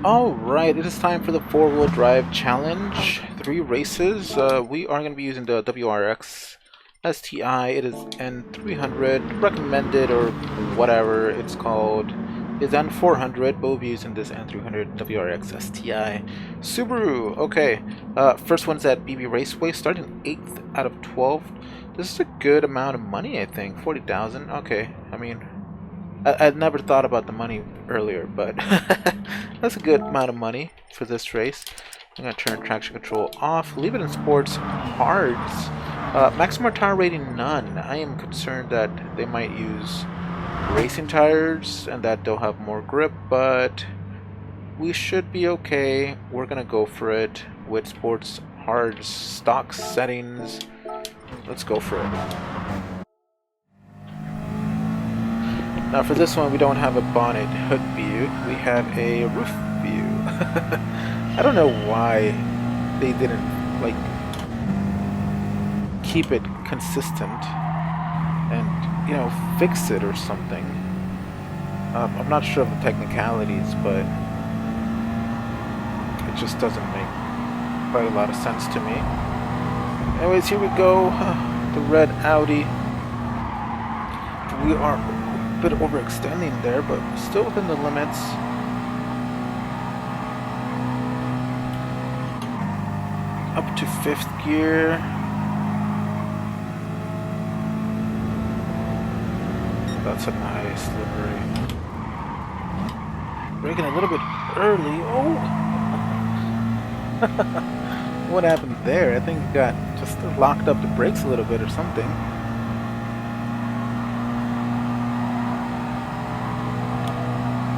Alright, it is time for the four-wheel drive challenge. 3 races. We are going to be using the WRX STI. It is N300, recommended or whatever it's called. It's N400, but we'll be using this N300 WRX STI. Subaru, okay. First one's at BB Raceway, starting 8th out of 12. This is a good amount of money, I think. 40,000, okay. I mean, I'd never thought about the money earlier, but that's a good amount of money for this race. I'm going to turn traction control off, leave it in sports, hards. Maximum tire rating, none. I am concerned that they might use racing tires and that they'll have more grip, but we should be okay. We're going to go for it with sports, hards, stock settings. Let's go for it. Now for this one, we don't have a bonnet hood view, we have a roof view. I don't know why they didn't, like, keep it consistent and, you know, fix it or something. I'm not sure of the technicalities, but it just doesn't make quite a lot of sense to me. Anyways, here we go, the red Audi. We are bit overextending there, but still within the limits. Up to 5th gear. That's a nice livery. Braking a little bit early. Oh! What happened there? I think it got just locked up the brakes a little bit or something.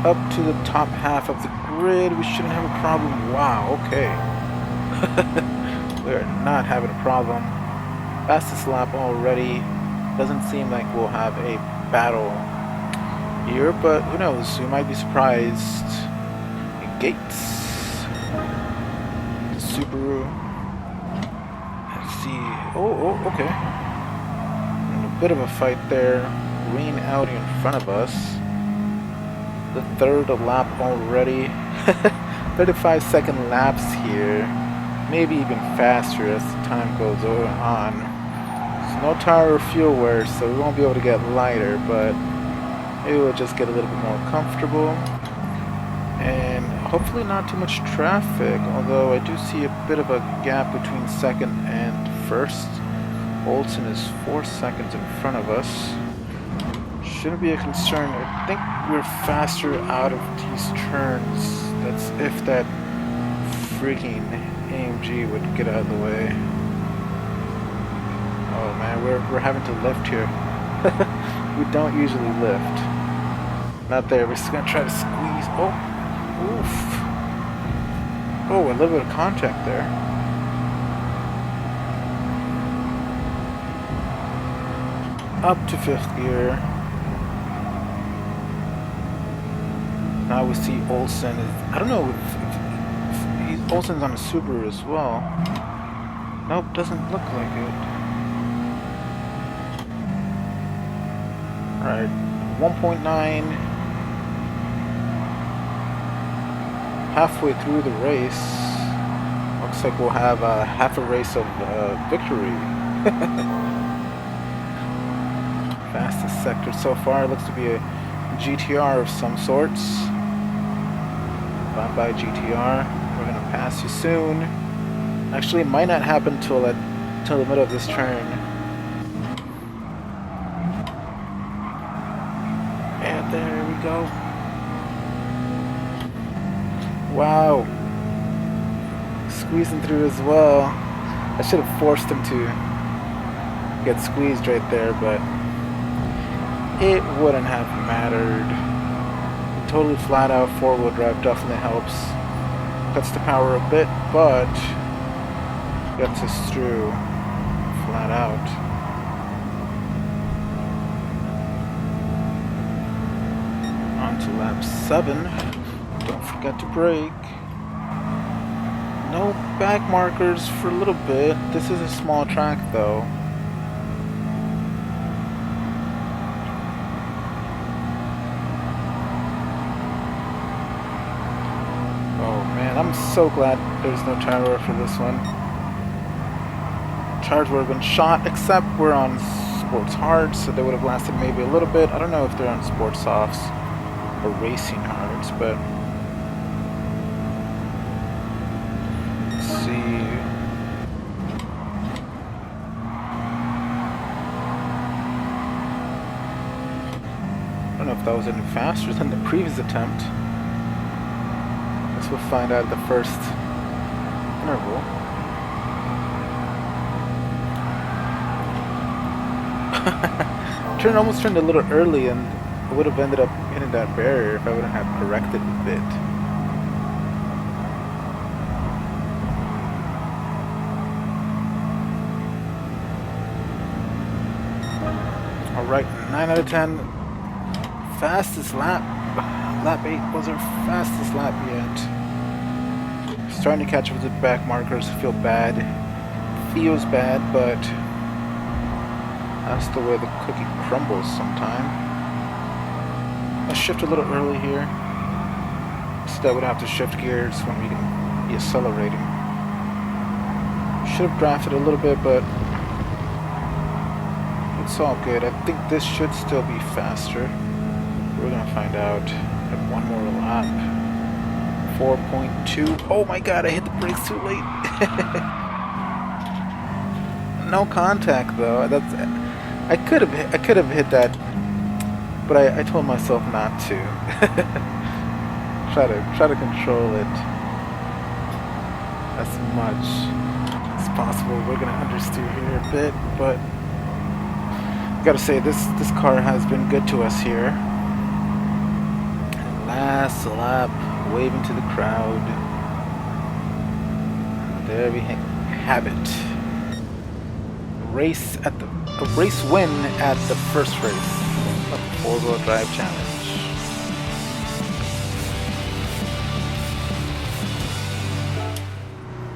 Up to the top half of the grid, we shouldn't have a problem. Wow, okay. We're not having a problem. Fastest lap already. Doesn't seem like we'll have a battle here, but who knows? We might be surprised. Gates. Subaru. Let's see. Oh, okay. A bit of a fight there. Green Audi in front of us. The 3rd lap already. 35-second laps here. Maybe even faster as the time goes on. There's no tire or fuel wear, so we won't be able to get lighter, but maybe we'll just get a little bit more comfortable. And hopefully not too much traffic, although I do see a bit of a gap between 2nd and 1st. Olsen is 4 seconds in front of us. Shouldn't be a concern. I think we're faster out of these turns. That's if that freaking AMG would get out of the way. Oh man, we're having to lift here. We don't usually lift. Not there. We're just gonna try to squeeze. Oh, oof. Oh, a little bit of contact there. Up to 5th gear. Now we see Olsen. I don't know if Olsen's on a Subaru as well. Nope, doesn't look like it. Alright, 1.9. Halfway through the race. Looks like we'll have half a race of victory. Fastest sector so far looks to be a GTR of some sorts. Bye GTR. We're gonna pass you soon. Actually, it might not happen till the middle of this turn. And there we go. Wow. Squeezing through as well. I should have forced him to get squeezed right there, but it wouldn't have mattered. Totally flat out 4-wheel drive definitely helps. Cuts the power a bit, but gets us through flat out. On to lap 7. Don't forget to brake. No back markers for a little bit. This is a small track though. I'm so glad there's no tire wear for this one. Tires would have been shot, except we're on sports hards, so they would have lasted maybe a little bit. I don't know if they're on sports softs or racing hards, but let's see. I don't know if that was any faster than the previous attempt. Guess we'll find out at the first interval. Almost turned a little early, and I would have ended up hitting that barrier if I wouldn't have corrected a bit. Alright, 9 out of 10. Fastest lap. Lap 8 was our fastest lap yet. Starting to catch up with the back markers. I feel bad. Feels bad, but that's the way the cookie crumbles sometime. Let's shift a little early here. So that would have to shift gears when we can be accelerating. Should have drafted a little bit, but it's all good. I think this should still be faster. We're gonna find out at one more lap. 4.2. Oh my god, I hit the brakes too late. No contact though. I could have hit that, but I told myself not to. try to control it as much as possible. We're gonna understeer here a bit, but I gotta say this car has been good to us here. And last lap, waving to the crowd. There we have it. A race win at the first race of the 4-wheel drive challenge.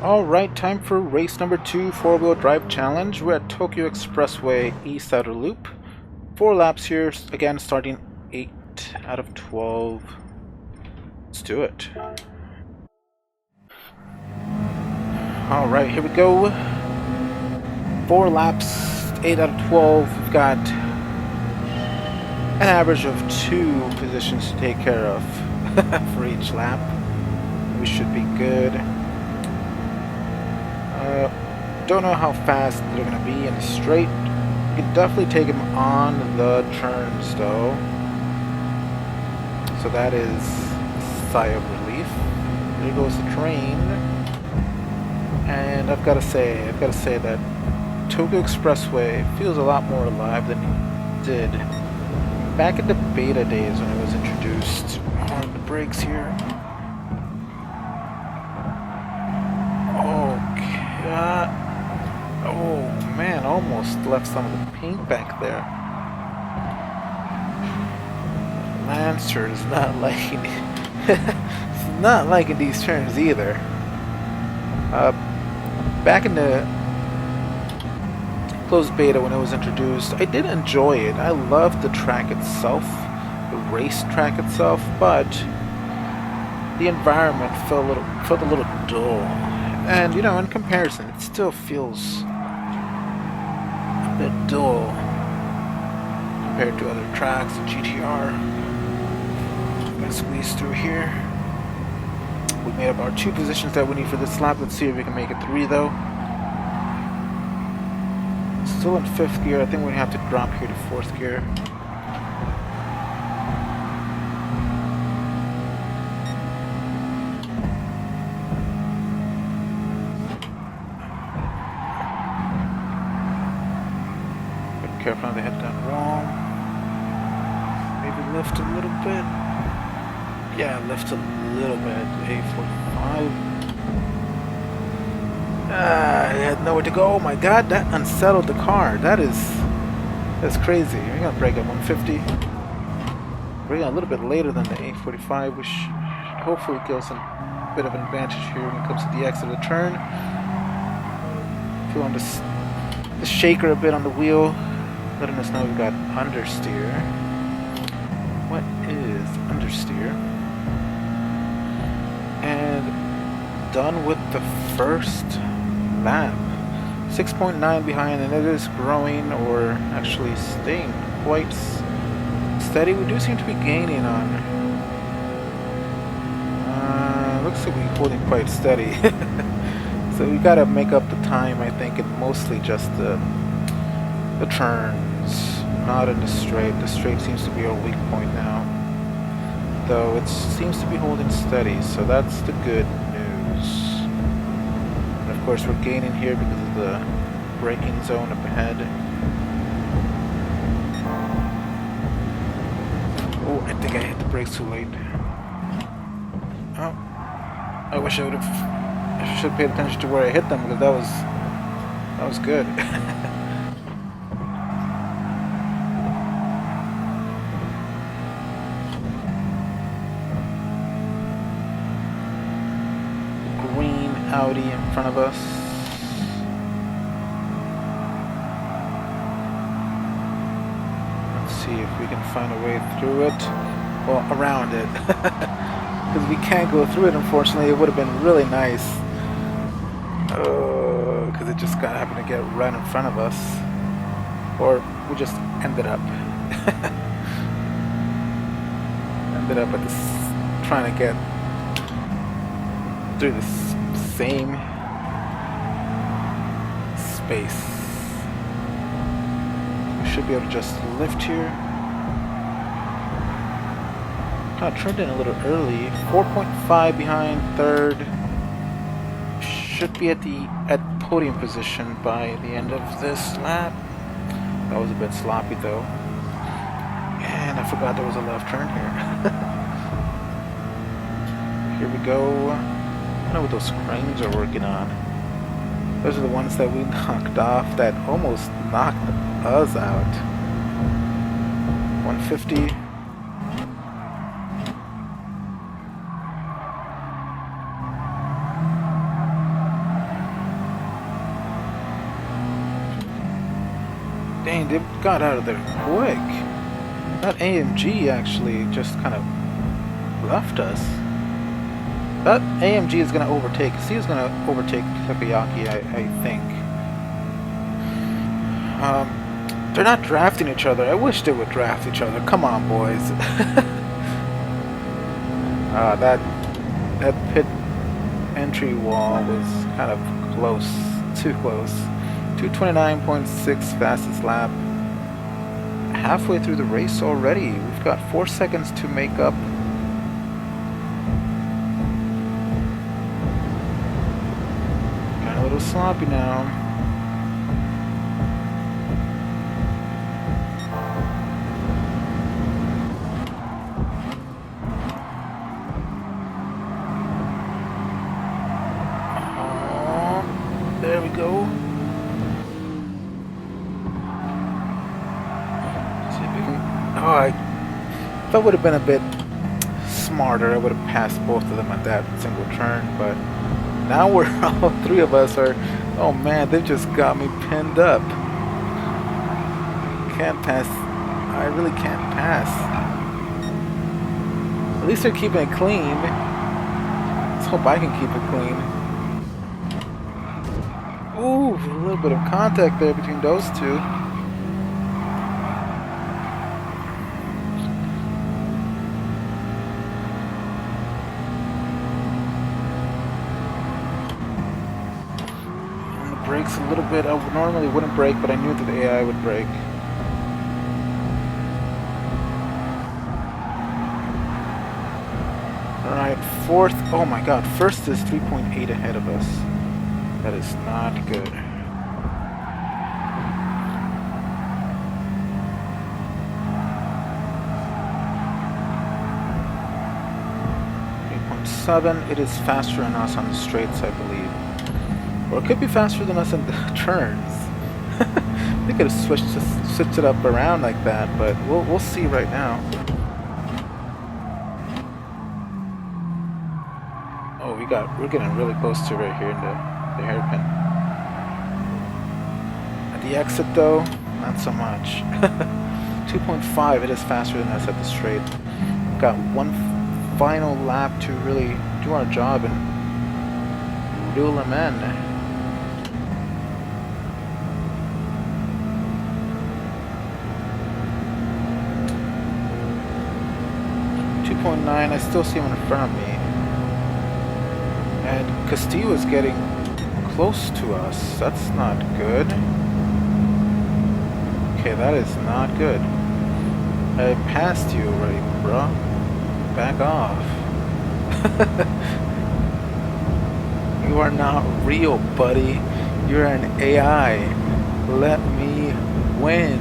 Alright, time for race number 2, 4-wheel drive challenge. We're at Tokyo Expressway East Outer Loop. 4 laps here, again starting 8 out of 12. Let's do it. Alright, here we go. 4 laps, 8 out of 12. We've got an average of 2 positions to take care of for each lap. We should be good. Don't know how fast they're going to be in the straight. You can definitely take them on the turns though. So that is a sigh of relief. There goes the train. And I've got to say that Tokyo Expressway feels a lot more alive than it did back in the beta days when it was introduced. On the brakes here. Oh god. Oh man, almost left some of the paint back there. Lancer is not liking it's not liking these turns either. Back in the closed beta when it was introduced, I did enjoy it. I loved the track itself, the race track itself, but the environment felt a little dull. And you know, in comparison, it still feels a bit dull compared to other tracks, the GTR. I'm gonna squeeze through here. We made up our 2 positions that we need for this lap. Let's see if we can make it 3 though. Still in 5th gear. I think we have to drop here to 4th gear. Be careful not to hit that wall. Maybe lift a little bit. Yeah, lift a little bit. A45. I had nowhere to go. Oh my god, that unsettled the car. That's crazy. We're gonna brake at 150. Brake a little bit later than the A45, which hopefully gives us a bit of an advantage here when it comes to the exit of the turn. Feeling the shaker a bit on the wheel, letting us know we've got understeer. What is understeer? And done with the first lap. 6.9 behind, and it is growing, or actually staying quite steady. We do seem to be gaining on. Looks like we're holding quite steady. So we gotta make up the time, I think, and mostly just the turns, not in the straight. The straight seems to be our weak point now, though it seems to be holding steady, so that's the good news. And of course we're gaining here because of the braking zone up ahead. Oh, I think I hit the brakes too late. Oh, I wish I should have paid attention to where I hit them, because that was good. Green Audi in front of us. Let's see if we can find a way through it. Well, around it. Because we can't go through it, unfortunately. It would have been really nice. Because it just happened to get right in front of us. Or we just ended up at this, trying to get through this same space. We should be able to just lift here. Kind of turned in a little early. 4.5 behind third. Should be at podium position by the end of this lap. That was a bit sloppy though. And I forgot there was a left turn here. Here we go. I don't know what those cranes are working on. Those are the ones that we knocked off that almost knocked us out. 150. Dang, they got out of there quick. That AMG actually just kind of left us. That AMG is going to overtake. See, is going to overtake Takoyaki, I think. They're not drafting each other. I wish they would draft each other. Come on, boys. That pit entry wall was kind of close. Too close. 229.6 fastest lap. Halfway through the race already. We've got 4 seconds to make up. Got a little sloppy now. There we go. If I would have been a bit smarter, I would have passed both of them at that single turn, but now we're all three of us are, oh man, they've just got me pinned up. Can't pass. I really can't pass. At least they're keeping it clean. Let's hope I can keep it clean. Ooh, a little bit of contact there between those two. Brakes a little bit. I normally wouldn't brake, but I knew that the AI would brake. Alright, fourth. Oh my god, first is 3.8 ahead of us. That is not good. It is faster than us on the straights, I believe. Or it could be faster than us in the turns. They could have switched it up around like that, but we'll see right now. Oh, we're getting really close to right here in the hairpin. At the exit though, not so much. 2.5, it is faster than us at the straight. We've got one final lap to really do our job and Rule 'em in. .9, I still see him in front of me. And Castillo is getting close to us. That's not good. Okay, that is not good. I passed you already, bro. Back off. You are not real, buddy. You're an AI. Let me win.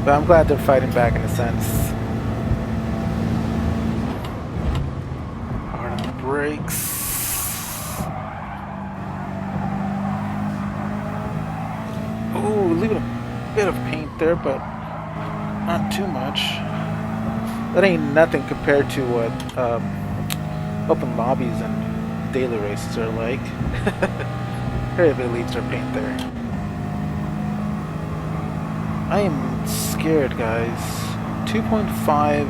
But I'm glad they're fighting back in a sense. Brakes. Oh, leaving a bit of paint there, but not too much. That ain't nothing compared to what open lobbies and daily races are like. Everybody leaves their paint there. I am scared, guys. 2.5.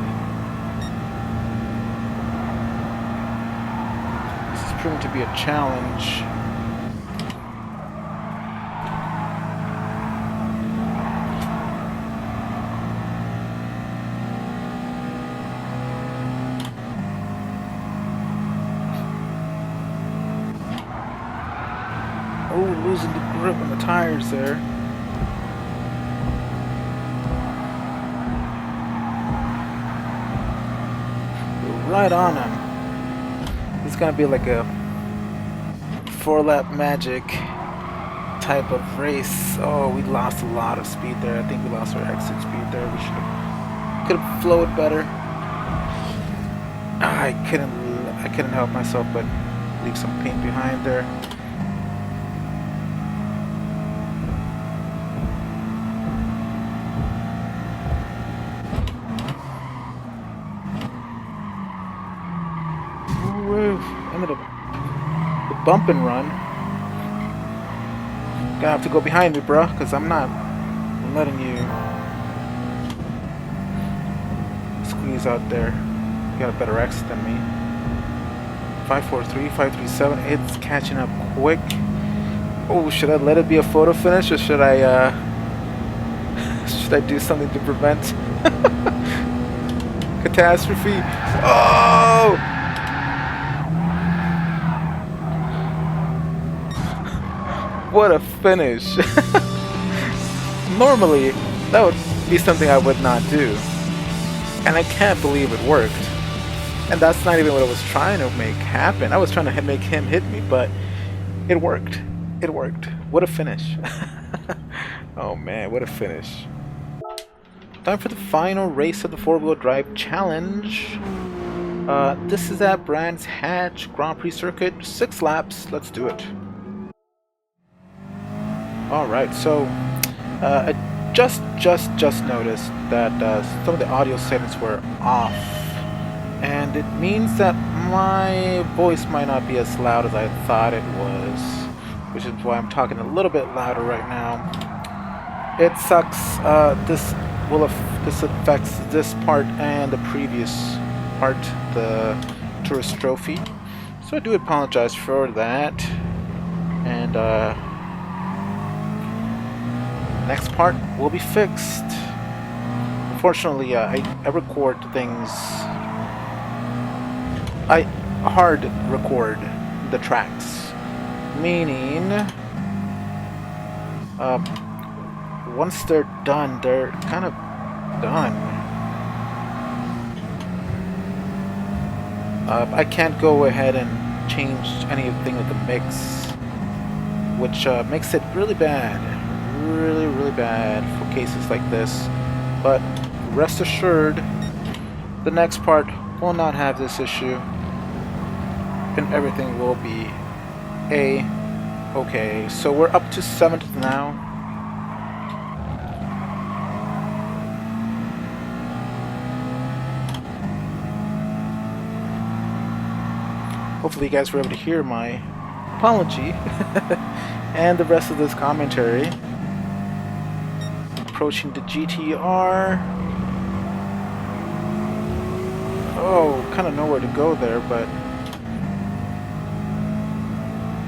Proving to be a challenge. Oh, losing the grip on the tires there. We're right on him. It's gonna be like a 4-lap magic type of race. Oh, we lost a lot of speed there. I think we lost our exit speed there. We could have flowed better. I couldn't help myself but leave some paint behind there. Ended up the bump and run. Gonna have to go behind me, bruh, because I'm not letting you squeeze out there. You got a better X than me. 543, 537. It's catching up quick. Oh, should I let it be a photo finish, or should I do something to prevent catastrophe? Oh! What a finish. Normally, that would be something I would not do. And I can't believe it worked. And that's not even what I was trying to make happen. I was trying to make him hit me, but it worked. It worked. What a finish. Oh man, what a finish. Time for the final race of the 4-wheel drive challenge. This is at Brands Hatch Grand Prix circuit. 6 laps. Let's do it. Alright, so I just noticed that some of the audio settings were off, and it means that my voice might not be as loud as I thought it was, which is why I'm talking a little bit louder right now. It sucks. This affects this part and the previous part, the tourist trophy, so I do apologize for that. And next part will be fixed. Unfortunately, I record things. I hard record the tracks, meaning once they're done, they're kind of done. I can't go ahead and change anything with the mix, which makes it really bad. Really bad for cases like this, but rest assured the next part will not have this issue and everything will be okay. So we're up to 7th now. Hopefully you guys were able to hear my apology and the rest of this commentary. Approaching the GTR. Oh, kind of nowhere to go there, but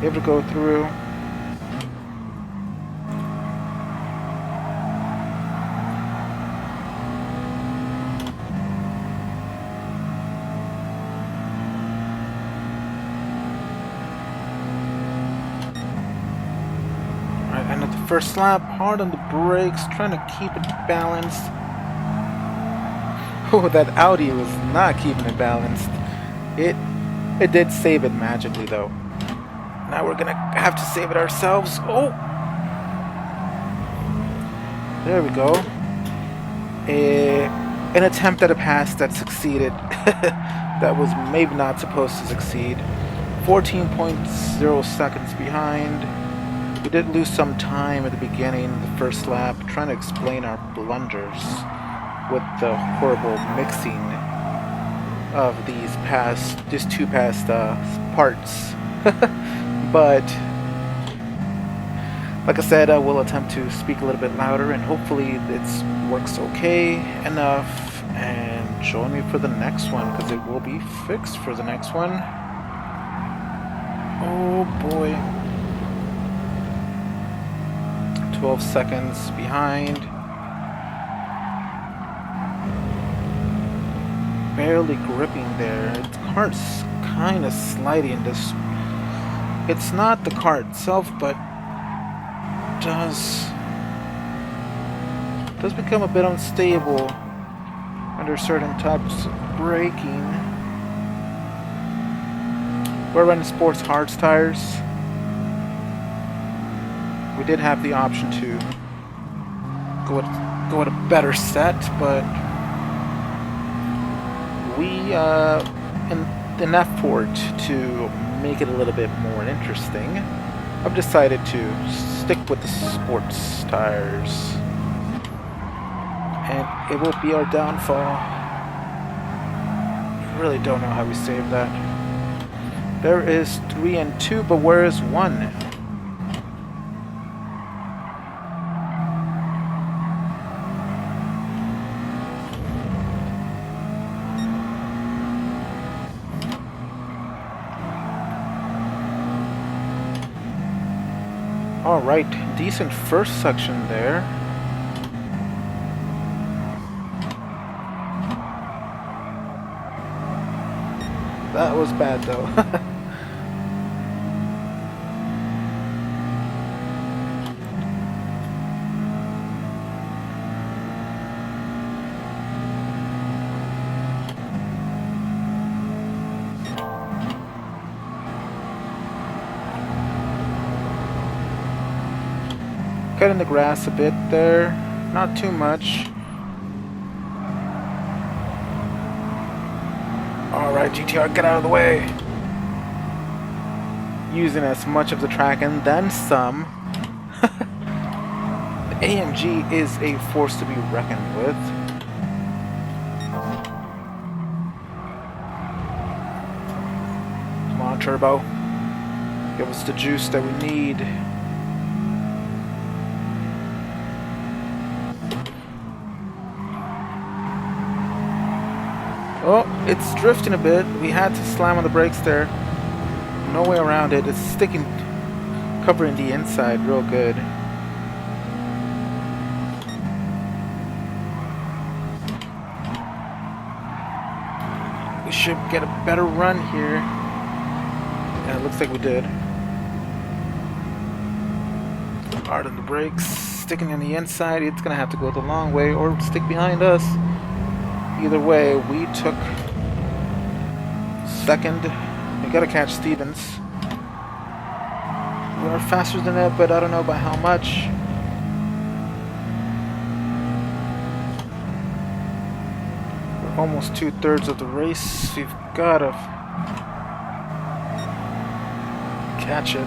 able to go through. Alright, end of the first lap, hard on the brakes, trying to keep it balanced. Oh, that Audi was not keeping it balanced. It did save it magically though. Now we're gonna have to save it ourselves. Oh! There we go. An attempt at a pass that succeeded. That was maybe not supposed to succeed. 14.0 seconds behind. We did lose some time at the beginning, the first lap, trying to explain our blunders with the horrible mixing of these two past parts. But like I said, I will attempt to speak a little bit louder, and hopefully it works okay enough. And join me for the next one, because it will be fixed for the next one. Oh boy. 12 seconds behind. Barely gripping there. The cart's kind of sliding. It's not the car itself, but does become a bit unstable under certain types of braking. We're running sports hards tires. We did have the option to go at a better set, but we in effort to make it a little bit more interesting, I've decided to stick with the sports tires, and it will be our downfall. I really don't know how we save that. There is 3 and 2, but where is 1? Alright, decent first section there. That was bad though. Cutting the grass a bit there, not too much. Alright, GTR, get out of the way! Using as much of the track and then some. The AMG is a force to be reckoned with. Come on, Turbo. Give us the juice that we need. Oh, it's drifting a bit. We had to slam on the brakes there. No way around it. It's sticking, covering the inside real good. We should get a better run here. Yeah, it looks like we did. Hard on the brakes, sticking in the inside. It's gonna have to go the long way or stick behind us. Either way, we took second. We gotta catch Stevens. We are faster than that, but I don't know by how much. We're almost 2/3 of the race. We've gotta catch it.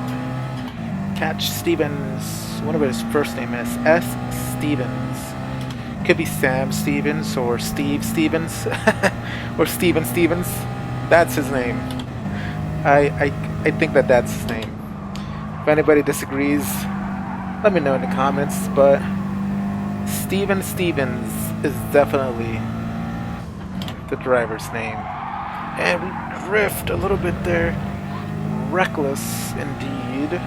Catch Stevens. Whatever his first name is. S. Stevens. Could be Sam Stevens or Steve Stevens or Steven Stevens. That's his name. I think that's his name. If anybody disagrees, let me know in the comments, but Steven Stevens is definitely the driver's name. And we drift a little bit there. reckless indeed.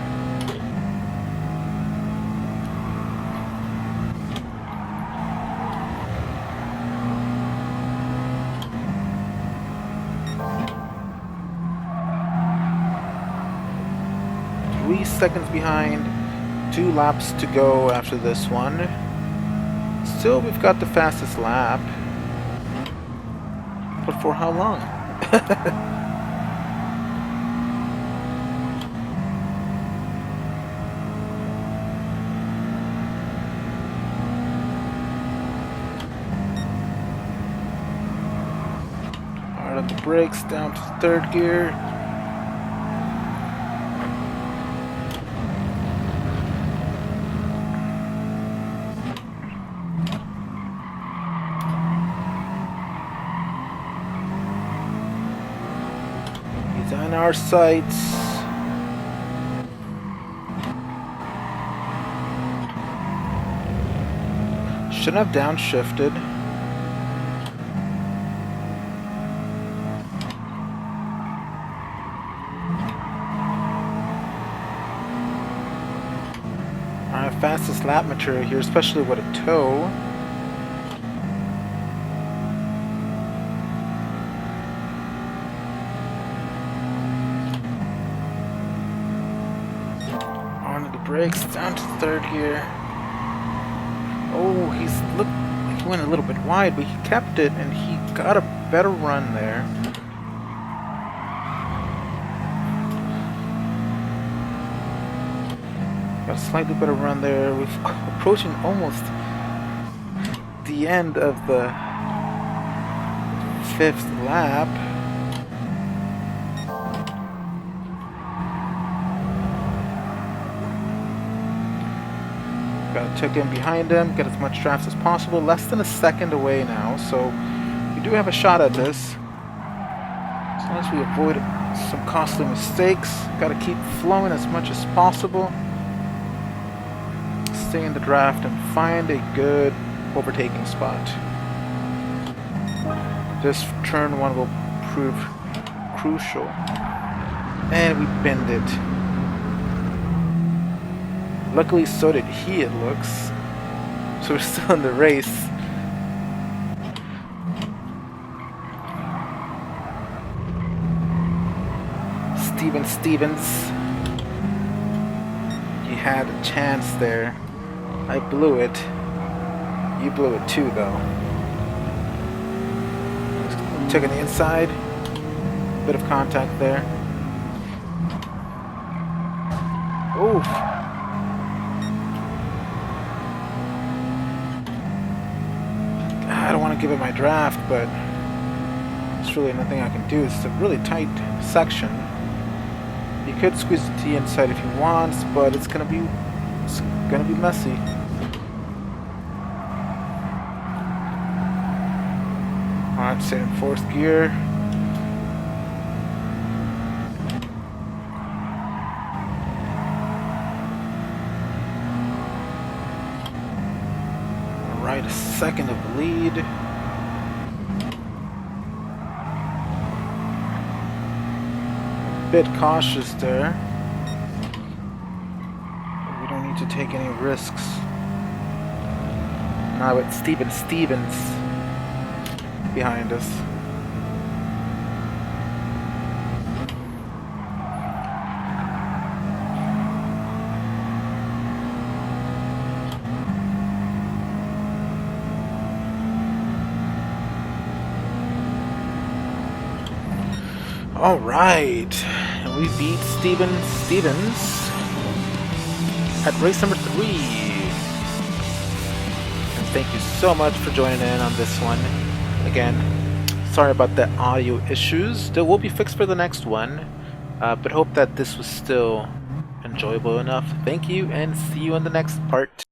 Seconds behind, 2 laps to go after this one. Still, we've got the fastest lap, but for how long? Hard on the brakes, down to 3rd gear. On our sights. Shouldn't have downshifted. Our fastest lap material here, especially with a tow. Brakes down to 3rd gear. Oh, he went a little bit wide, but he kept it, and he got a better run there. Got a slightly better run there. We're approaching almost the end of the 5th lap. Gotta check in behind him, get as much drafts as possible. Less than a second away now, so we do have a shot at this. As long as we avoid some costly mistakes, gotta keep flowing as much as possible. Stay in the draft and find a good overtaking spot. This turn 1 will prove crucial. And we bend it. Luckily, so did he, it looks. So we're still in the race. Stevens. You had a chance there. I blew it. You blew it too, though. Checking the inside. Bit of contact there. Oof. I don't want to give it my draft, but there's really nothing I can do. It's a really tight section. You could squeeze the T inside if you want, but it's gonna be messy. Alright, stay in 4th gear. Alright, a second of lead. Bit cautious there. We don't need to take any risks. Now it's Stevens behind us. All right, and we beat Stevens at race number 3. And thank you so much for joining in on this one. Again, sorry about the audio issues. They will be fixed for the next one, but hope that this was still enjoyable enough. Thank you, and see you in the next part.